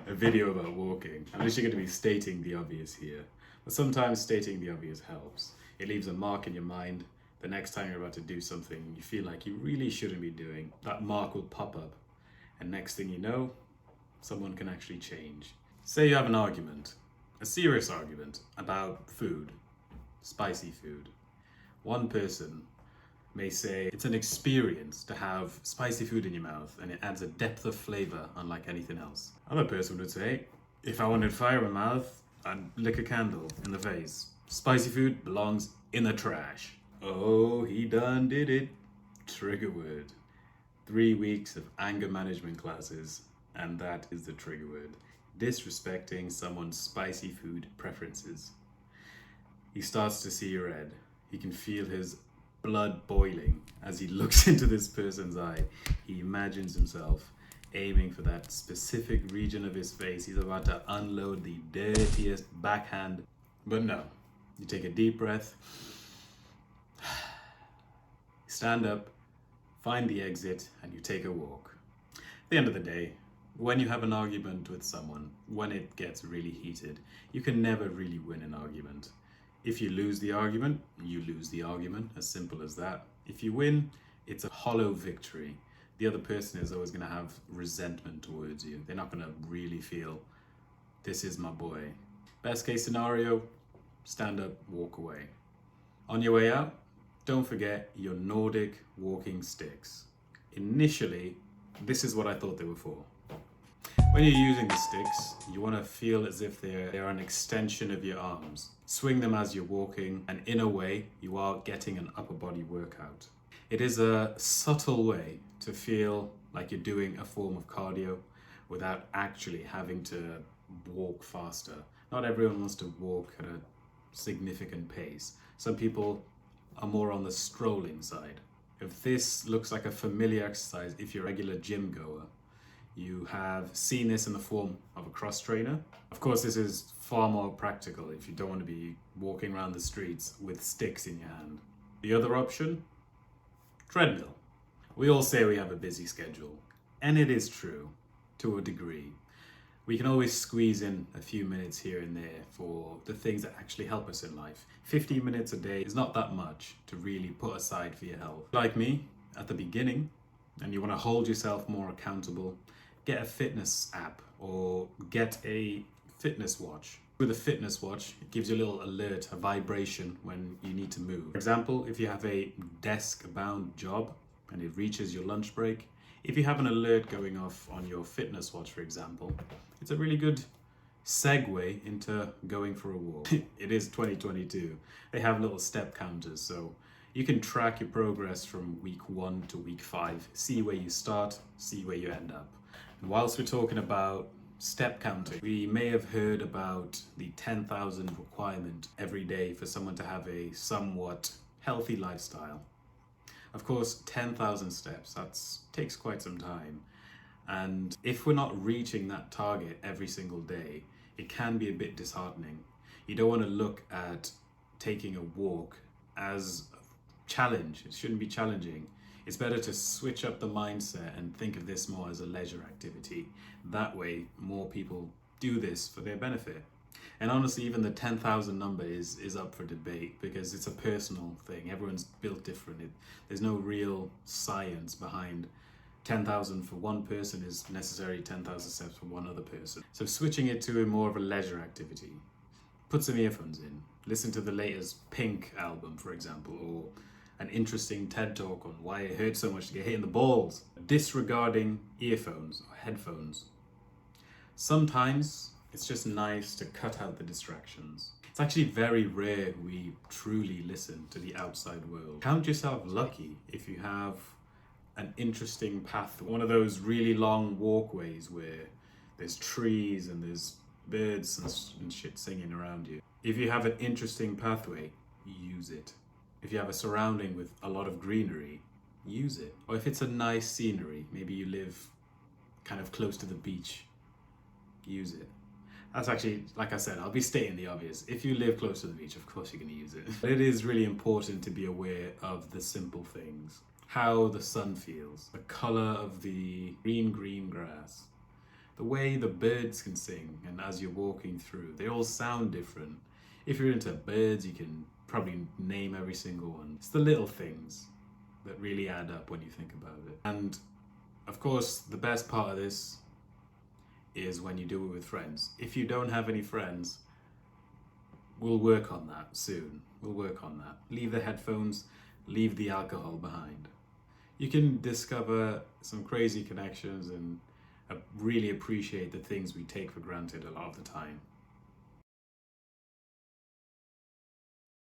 a video about walking. Unless you're going to be stating the obvious here. But sometimes stating the obvious helps. It leaves a mark in your mind. The next time you're about to do something you feel like you really shouldn't be doing, that mark will pop up. And next thing you know, someone can actually change. Say you have an argument, a serious argument about food, spicy food. One person may say it's an experience to have spicy food in your mouth and it adds a depth of flavor unlike anything else. Another person would say, if I wanted fire in my mouth, I'd lick a candle in the face. Spicy food belongs in the trash. Oh, he done did it. Trigger word. 3 weeks of anger management classes, and that is the trigger word. Disrespecting someone's spicy food preferences. He starts to see red. He can feel his blood boiling as he looks into this person's eye. He imagines himself aiming for that specific region of his face. He's about to unload the dirtiest backhand. But no, you take a deep breath, stand up, find the exit, and you take a walk. At the end of the day, when you have an argument with someone, when it gets really heated, you can never really win an argument. If you lose the argument, you lose the argument, as simple as that. If you win, it's a hollow victory. The other person is always going to have resentment towards you. They're not going to really feel, this is my boy. Best case scenario, stand up, walk away. On your way out, don't forget your Nordic walking sticks. Initially, this is what I thought they were for. When you're using the sticks, you want to feel as if they're an extension of your arms. Swing them as you're walking, and in a way, you are getting an upper body workout. It is a subtle way to feel like you're doing a form of cardio without actually having to walk faster. Not everyone wants to walk at a significant pace. Some people are more on the strolling side. If this looks like a familiar exercise, if you're a regular gym goer, you have seen this in the form of a cross trainer. Of course, this is far more practical if you don't want to be walking around the streets with sticks in your hand. The other option, treadmill. We all say we have a busy schedule, and it is true to a degree. We can always squeeze in a few minutes here and there for the things that actually help us in life. 15 minutes a day is not that much to really put aside for your health. Like me, at the beginning, and you want to hold yourself more accountable, get a fitness app or get a fitness watch. With a fitness watch, it gives you a little alert, a vibration when you need to move. For example, if you have a desk-bound job and it reaches your lunch break, if you have an alert going off on your fitness watch, for example, it's a really good segue into going for a walk. It is 2022. They have little step counters, so you can track your progress from week 1 to week 5, see where you start, see where you end up. And whilst we're talking about step counting, we may have heard about the 10,000 requirement every day for someone to have a somewhat healthy lifestyle. Of course, 10,000 steps, that takes quite some time. And if we're not reaching that target every single day, it can be a bit disheartening. You don't want to look at taking a walk as a challenge. It shouldn't be challenging. It's better to switch up the mindset and think of this more as a leisure activity. That way, more people do this for their benefit. And honestly, even the 10,000 number is up for debate because it's a personal thing. Everyone's built different. There's no real science behind 10,000 for one person is necessarily 10,000 steps for one other person. So switching it to more of a leisure activity. Put some earphones in. Listen to the latest Pink album, for example, or an interesting TED talk on why it hurts so much to get hit in the balls. Disregarding earphones or headphones. Sometimes it's just nice to cut out the distractions. It's actually very rare we truly listen to the outside world. Count yourself lucky if you have an interesting path, one of those really long walkways where there's trees and there's birds and shit singing around you. If you have an interesting pathway, use it. If you have a surrounding with a lot of greenery, use it. Or if it's a nice scenery, maybe you live kind of close to the beach, use it. That's actually, like I said, I'll be stating the obvious. If you live close to the beach, of course you're going to use it. But it is really important to be aware of the simple things. How the sun feels, the color of the green grass, the way the birds can sing, and as you're walking through, they all sound different. If you're into birds, you can probably name every single one. It's the little things that really add up when you think about it. And of course, the best part of this is when you do it with friends. If you don't have any friends, we'll work on that soon. We'll work on that. Leave the headphones, leave the alcohol behind. You can discover some crazy connections and really appreciate the things we take for granted a lot of the time.